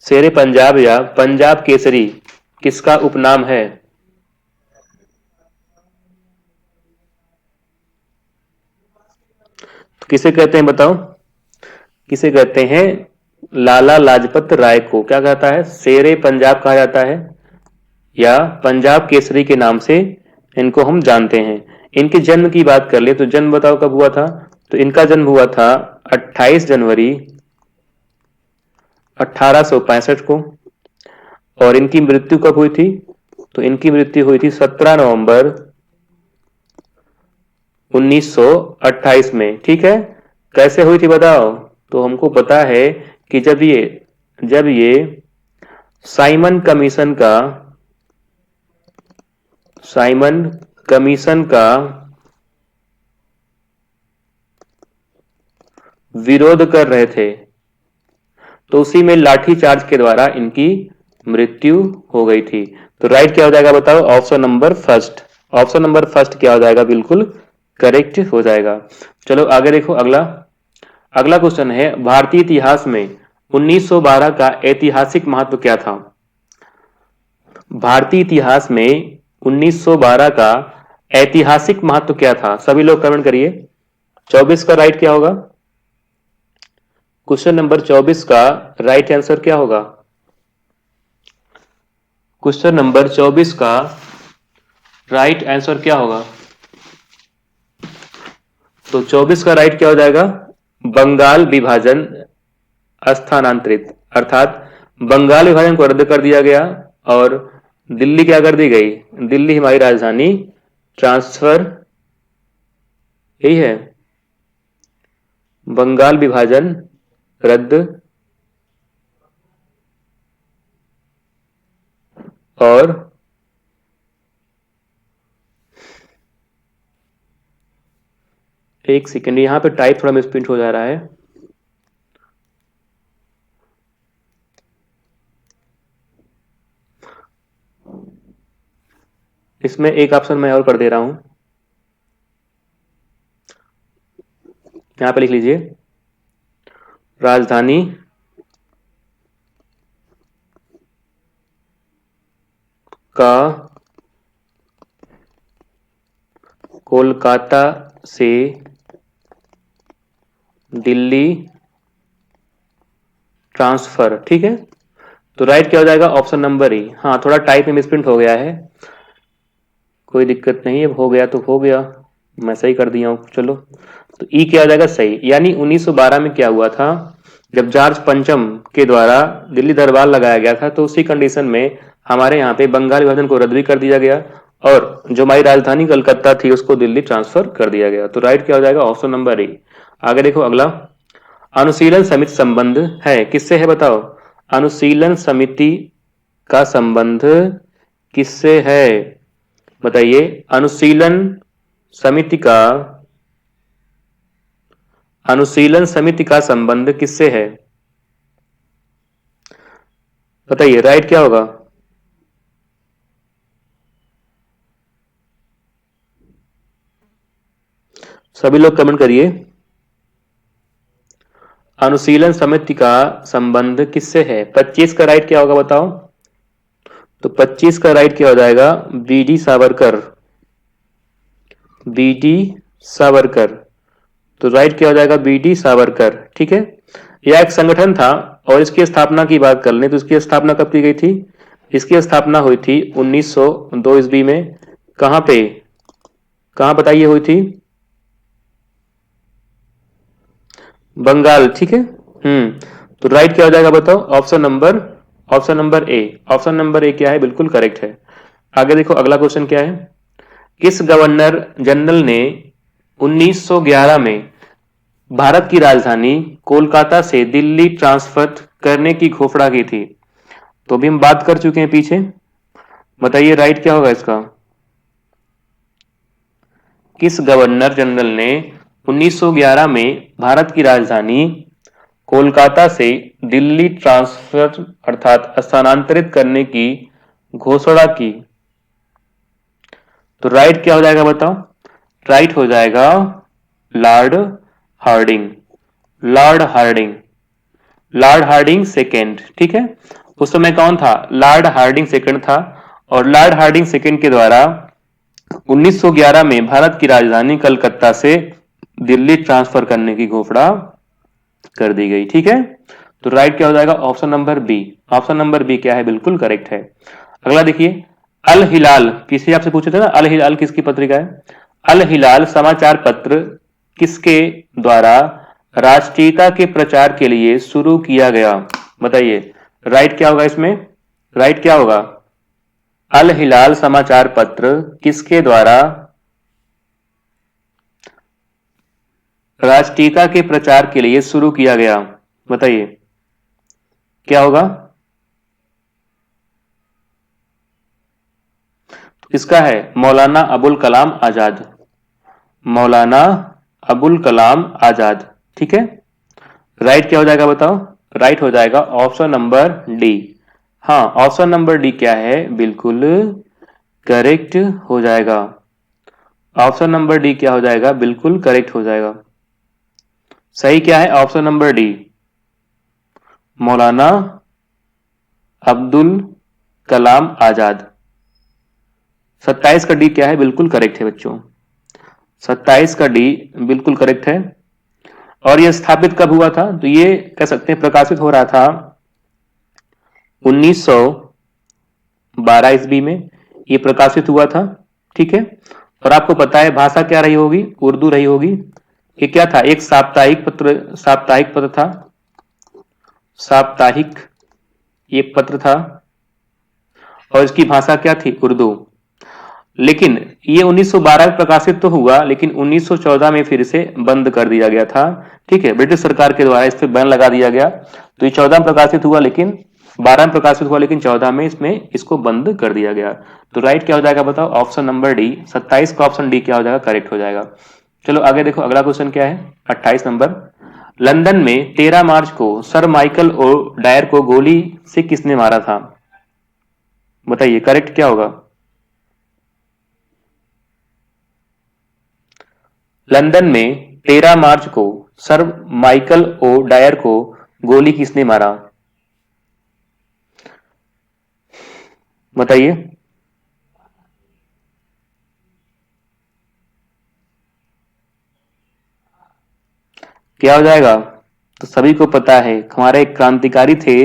[SPEAKER 1] शेरे पंजाब या पंजाब केसरी किसका उपनाम है? तो किसे कहते हैं बताओ? किसे कहते हैं? लाला लाजपत राय को क्या कहता है? शेरे पंजाब कहा जाता है या पंजाब केसरी के नाम से इनको हम जानते हैं। इनके जन्म की बात कर ले तो जन्म बताओ कब हुआ था? तो इनका जन्म हुआ था 28 जनवरी 1865 को। और इनकी मृत्यु कब हुई थी? तो इनकी मृत्यु हुई थी 17 नवंबर 1928 में। ठीक है, कैसे हुई थी बताओ? तो हमको पता है कि जब ये साइमन कमीशन का साइमन कमीशन का विरोध कर रहे थे तो उसी में लाठी चार्ज के द्वारा इनकी मृत्यु हो गई थी। तो राइट क्या हो जाएगा बताओ? Option number first. Option number first क्या हो जाएगा? बिल्कुल करेक्ट हो जाएगा। चलो आगे देखो अगला। अगला क्वेश्चन है भारतीय इतिहास में 1912 का ऐतिहासिक महत्व क्या था? भारतीय इतिहास में 1912 का ऐतिहासिक महत्व क्या था? सभी लोग कमेंट करिए। 24 का राइट क्या होगा? क्वेश्चन नंबर 24 का राइट आंसर क्या होगा? क्वेश्चन नंबर 24 का राइट आंसर क्या होगा? तो 24 का राइट क्या हो जाएगा? बंगाल विभाजन स्थानांतरित, अर्थात बंगाल विभाजन को रद्द कर दिया गया और दिल्ली क्या कर दी गई? दिल्ली हमारी राजधानी ट्रांसफर, यही है। बंगाल विभाजन रद्द और एक सेकेंड, यहां पे टाइप थोड़ा मिसप्रिंट हो जा रहा है। इसमें एक ऑप्शन मैं और कर दे रहा हूं, यहां पे लिख लीजिए। राजधानी का कोलकाता से दिल्ली ट्रांसफर। ठीक है, तो राइट क्या हो जाएगा? ऑप्शन नंबर ई। हाँ, थोड़ा टाइप में मिसप्रिंट हो गया है, कोई दिक्कत नहीं है, हो गया तो हो गया, मैं सही कर दिया हूँ। चलो, तो ई क्या हो जाएगा? सही। यानी 1912 में क्या हुआ था, जब जॉर्ज पंचम के द्वारा दिल्ली दरबार लगाया गया था, तो उसी कंडीशन में हमारे यहाँ पे बंगाल विभाजन को रद्द भी कर दिया गया और जो हमारी राजधानी कलकत्ता थी उसको दिल्ली ट्रांसफर कर दिया गया। तो राइट क्या हो जाएगा? Option number A. आगे देखो अगला, अनुशीलन समिति संबंध है किससे है? बताओ, अनुशीलन समिति का संबंध किससे है? बताइए, अनुशीलन समिति का संबंध किससे है? बताइए, राइट क्या होगा? सभी लोग कमेंट करिए। अनुशीलन समिति का संबंध किससे है? 25 का राइट क्या होगा बताओ? तो 25 का राइट क्या हो जाएगा? बीडी सावरकर। बीडी सावरकर, तो राइट क्या हो जाएगा? बीडी सावरकर। ठीक है, यह एक संगठन था और इसकी स्थापना की बात कर लें तो इसकी स्थापना कब की गई थी? इसकी स्थापना हुई थी 1902 ईस्वी में। कहां पे, कहां बताइए हुई थी? बंगाल। ठीक है, तो राइट क्या हो जाएगा बताओ? Option number A. Option number A क्या है? बिल्कुल करेक्ट है। आगे देखो अगला क्वेश्चन क्या है, किस गवर्नर जनरल ने 1911 में भारत की राजधानी कोलकाता से दिल्ली ट्रांसफर करने की घोषणा की थी? तो भी हम बात कर चुके हैं पीछे, बताइए राइट क्या होगा इसका? किस गवर्नर जनरल ने 1911 में भारत की राजधानी कोलकाता से दिल्ली ट्रांसफर अर्थात स्थानांतरित करने की घोषणा की? तो राइट क्या हो जाएगा बताओ? राइट हो जाएगा Lord Hardinge. Lord Hardinge, Lord Hardinge second. ठीक है, उस समय कौन था? लॉर्ड हार्डिंग सेकेंड था और लॉर्ड हार्डिंग सेकेंड के द्वारा 1911 में भारत की राजधानी कलकत्ता से दिल्ली ट्रांसफर करने की घोषणा कर दी गई। ठीक है, तो राइट क्या हो जाएगा? Option number B. Option number B क्या है? बिल्कुल करेक्ट है। अगला देखिए, अल हिलाल, किसी आपसे पूछे थे ना अल हिलाल किसकी पत्रिका है? अल हिलाल समाचार पत्र किसके द्वारा राष्ट्रीयता के प्रचार के लिए शुरू किया गया? बताइए, राइट क्या होगा इसमें? राइट क्या होगा? अल हिलाल समाचार पत्र किसके द्वारा राष्ट्रीयता के प्रचार के लिए शुरू किया गया? बताइए क्या होगा? इसका है मौलाना अबुल कलाम आजाद। मौलाना अबुल कलाम आजाद। ठीक है, राइट क्या हो जाएगा बताओ? राइट हो जाएगा ऑप्शन नंबर डी। हाँ, ऑप्शन नंबर डी क्या है? बिल्कुल करेक्ट हो जाएगा। ऑप्शन नंबर डी क्या हो जाएगा? बिल्कुल करेक्ट हो जाएगा। सही क्या है? ऑप्शन नंबर डी, मौलाना अब्दुल कलाम आजाद। 27 का डी क्या है? बिल्कुल करेक्ट है बच्चों, 27 का डी बिल्कुल करेक्ट है। और यह स्थापित कब हुआ था? तो ये कह सकते हैं प्रकाशित हो रहा था 1912 ईस्वी में ये प्रकाशित हुआ था। ठीक है, और आपको पता है भाषा क्या रही होगी? उर्दू रही होगी। ये क्या था? एक साप्ताहिक पत्र था। साप्ताहिक एक पत्र था और इसकी भाषा क्या थी? उर्दू। लेकिन ये 1912 में प्रकाशित तो हुआ, लेकिन 1914 में फिर से बंद कर दिया गया था। ठीक है, ब्रिटिश सरकार के द्वारा इस पर बैन लगा दिया गया। तो ये 14 में प्रकाशित हुआ, लेकिन 12 में प्रकाशित हुआ, लेकिन 14 में इसको बंद कर दिया गया। तो राइट क्या हो जाएगा बताओ? Option number D. 27 का ऑप्शन डी क्या हो जाएगा? करेक्ट हो जाएगा। चलो आगे देखो अगला क्वेश्चन क्या है, 28 नंबर। लंदन में 13 मार्च को सर माइकल ओ डायर को गोली से किसने मारा था? बताइए करेक्ट क्या होगा? लंदन में 13 मार्च को सर माइकल ओ डायर को गोली किसने मारा? बताइए। क्या हो जाएगा? तो सभी को पता है, हमारे एक क्रांतिकारी थे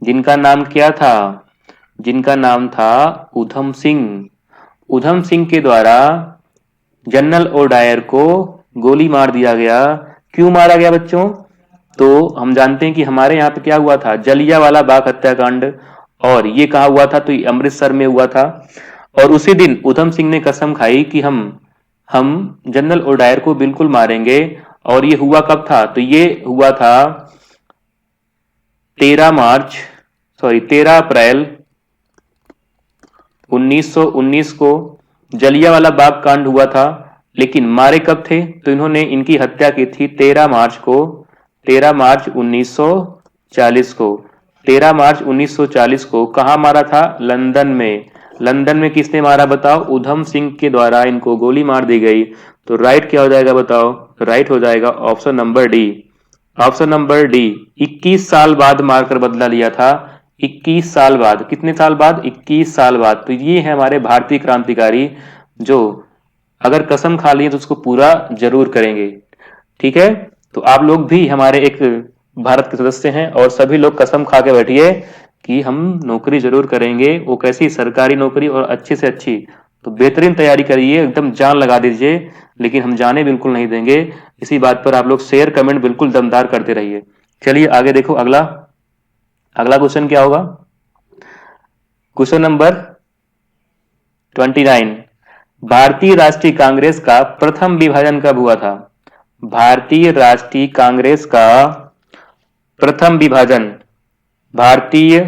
[SPEAKER 1] जिनका नाम क्या था? जिनका नाम था उधम सिंह। उधम सिंह के द्वारा जनरल ओडायर को गोली मार दिया गया। क्यों मारा गया बच्चों? तो हम जानते हैं कि हमारे यहाँ पे क्या हुआ था, जलियांवाला बाग हत्याकांड, और ये कहा हुआ था? तो ये अमृतसर में हुआ था। और उसी दिन उधम सिंह ने कसम खाई कि हम जनरल ओडायर को बिल्कुल मारेंगे। और ये हुआ कब था? तो ये हुआ था 13 अप्रैल 1919 को जलियांवाला बाग कांड हुआ था। लेकिन मारे कब थे? तो इन्होंने इनकी हत्या की थी 13 मार्च 1940 को। 13 मार्च 1940 को कहाँ मारा था? लंदन में। लंदन में किसने मारा बताओ? उधम सिंह के द्वारा इनको गोली मार दी गई। तो राइट क्या हो जाएगा बताओ? राइट हो जाएगा option number D. Option number D. 21 साल बाद मारकर बदला लिया था। 21 साल बाद। कितने साल बाद? 21 साल बाद। तो ये है हमारे भारतीय क्रांतिकारी जो अगर कसम खा लिए तो उसको पूरा जरूर करेंगे। ठीक है, तो आप लोग भी हमारे एक भारत के सदस्य हैं और सभी लोग कसम खा के बैठिए कि हम नौकरी जरूर करेंगे। वो कैसी? सरकारी नौकरी, और अच्छी से अच्छी। तो बेहतरीन तैयारी करिए, एकदम जान लगा दीजिए, लेकिन हम जाने बिल्कुल नहीं देंगे। इसी बात पर आप लोग शेयर कमेंट बिल्कुल दमदार करते रहिए। चलिए आगे देखो, अगला अगला क्वेश्चन क्या होगा? Question number 29। भारतीय राष्ट्रीय कांग्रेस का प्रथम विभाजन कब हुआ था? भारतीय राष्ट्रीय कांग्रेस का प्रथम विभाजन, भारतीय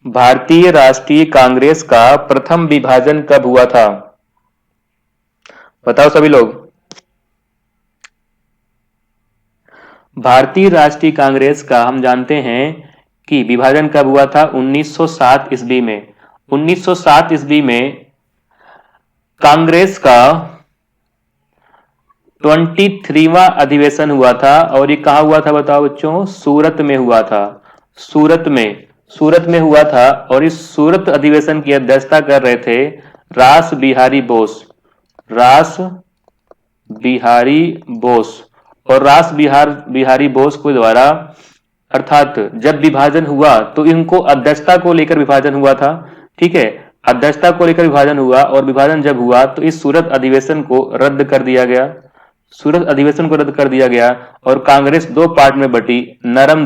[SPEAKER 1] भारतीय राष्ट्रीय कांग्रेस का प्रथम विभाजन कब हुआ था? बताओ सभी लोग। भारतीय राष्ट्रीय कांग्रेस का हम जानते हैं कि विभाजन कब हुआ था? 1907 ईस्वी में। 1907 ईस्वी में कांग्रेस का 23वां अधिवेशन हुआ था। और ये कहा हुआ था बताओ बच्चों? सूरत में हुआ था। सूरत में हुआ था। और इस सूरत अधिवेशन की अध्यक्षता कर रहे थे रास बिहारी बोस। रास बिहारी बोस। और बिहारी बोस के द्वारा, अर्थात जब विभाजन हुआ तो इनको अध्यक्षता को लेकर विभाजन हुआ था। ठीक है, अध्यक्षता को लेकर विभाजन हुआ, और विभाजन जब हुआ तो इस सूरत अधिवेशन को रद्द कर दिया गया। सूरत अधिवेशन को रद्द कर दिया गया और कांग्रेस दो पार्ट में बटी, नरम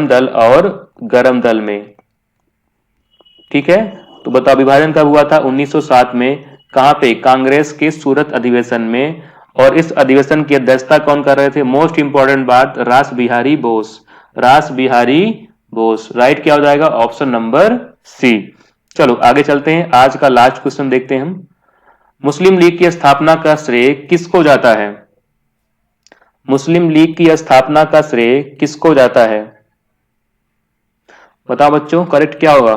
[SPEAKER 1] दल और गरम दल में। ठीक है, तो बताओ विभाजन कब हुआ था? 1907 में। कहां पे? कांग्रेस के सूरत अधिवेशन में। और इस अधिवेशन की अध्यक्षता कौन कर रहे थे? मोस्ट इंपॉर्टेंट बात, रास बिहारी बोस। रास बिहारी बोस। राइट क्या हो जाएगा? Option number C. चलो आगे चलते हैं, आज का लास्ट क्वेश्चन देखते हैं हम। मुस्लिम लीग की स्थापना का श्रेय किसको जाता है? मुस्लिम लीग की स्थापना का श्रेय किसको जाता है? बताओ बच्चों, करेक्ट क्या होगा?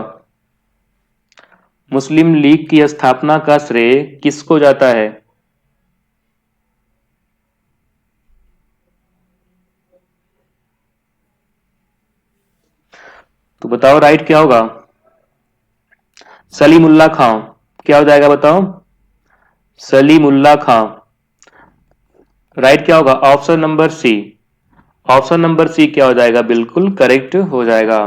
[SPEAKER 1] मुस्लिम लीग की स्थापना का श्रेय किसको जाता है? तो बताओ राइट क्या होगा? सलीमुल्लाह खां। क्या हो जाएगा बताओ? सलीमुल्लाह खां। राइट क्या होगा? Option number C. Option number C क्या हो जाएगा? बिल्कुल करेक्ट हो जाएगा।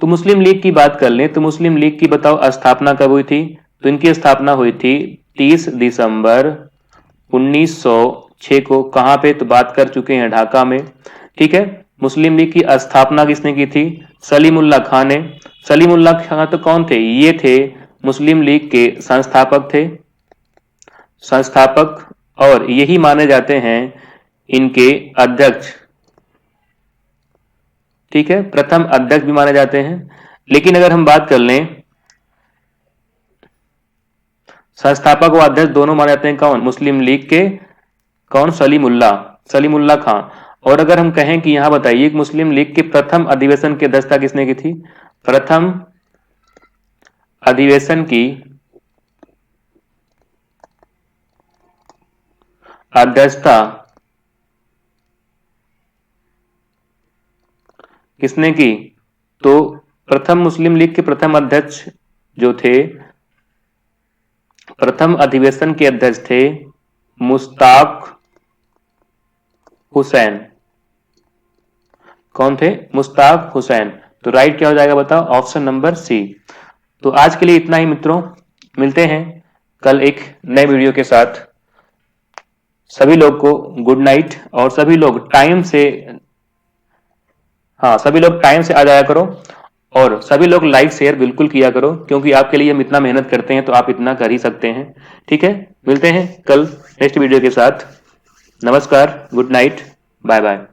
[SPEAKER 1] तो मुस्लिम लीग की बात कर लें तो मुस्लिम लीग की बताओ स्थापना कब हुई थी? तो इनकी स्थापना हुई थी 30 दिसंबर 1906 को। कहां पे? तो बात कर चुके हैं, ढाका में। ठीक है, मुस्लिम लीग की स्थापना किसने की थी? सलीमुल्लाह खां ने। सलीमुल्लाह खां तो कौन थे? ये थे मुस्लिम लीग के संस्थापक थे। संस्थापक, और यही माने जाते हैं इनके अध्यक्ष। ठीक है, प्रथम अध्यक्ष भी माने जाते हैं। लेकिन अगर हम बात कर लें, संस्थापक और अध्यक्ष दोनों माने जाते हैं कौन? मुस्लिम लीग के कौन? सलीमुल्लाह खां। और अगर हम कहें कि यहां बताइए मुस्लिम लीग के प्रथम अधिवेशन की अध्यक्षता किसने की थी? प्रथम अधिवेशन की अध्यक्षता किसने की? तो प्रथम मुस्लिम लीग के प्रथम अध्यक्ष जो थे, प्रथम अधिवेशन के अध्यक्ष थे मुश्ताक हुसैन। कौन थे? मुश्ताक हुसैन। तो राइट क्या हो जाएगा बताओ? Option number C. तो आज के लिए इतना ही मित्रों, मिलते हैं कल एक नए वीडियो के साथ। सभी लोग को गुड नाइट, और सभी लोग टाइम से, हाँ सभी लोग टाइम से आ जाया करो, और सभी लोग लाइक शेयर बिल्कुल किया करो, क्योंकि आपके लिए हम इतना मेहनत करते हैं तो आप इतना कर ही सकते हैं। ठीक है, मिलते हैं कल नेक्स्ट वीडियो के साथ। नमस्कार, गुड नाइट, बाय बाय।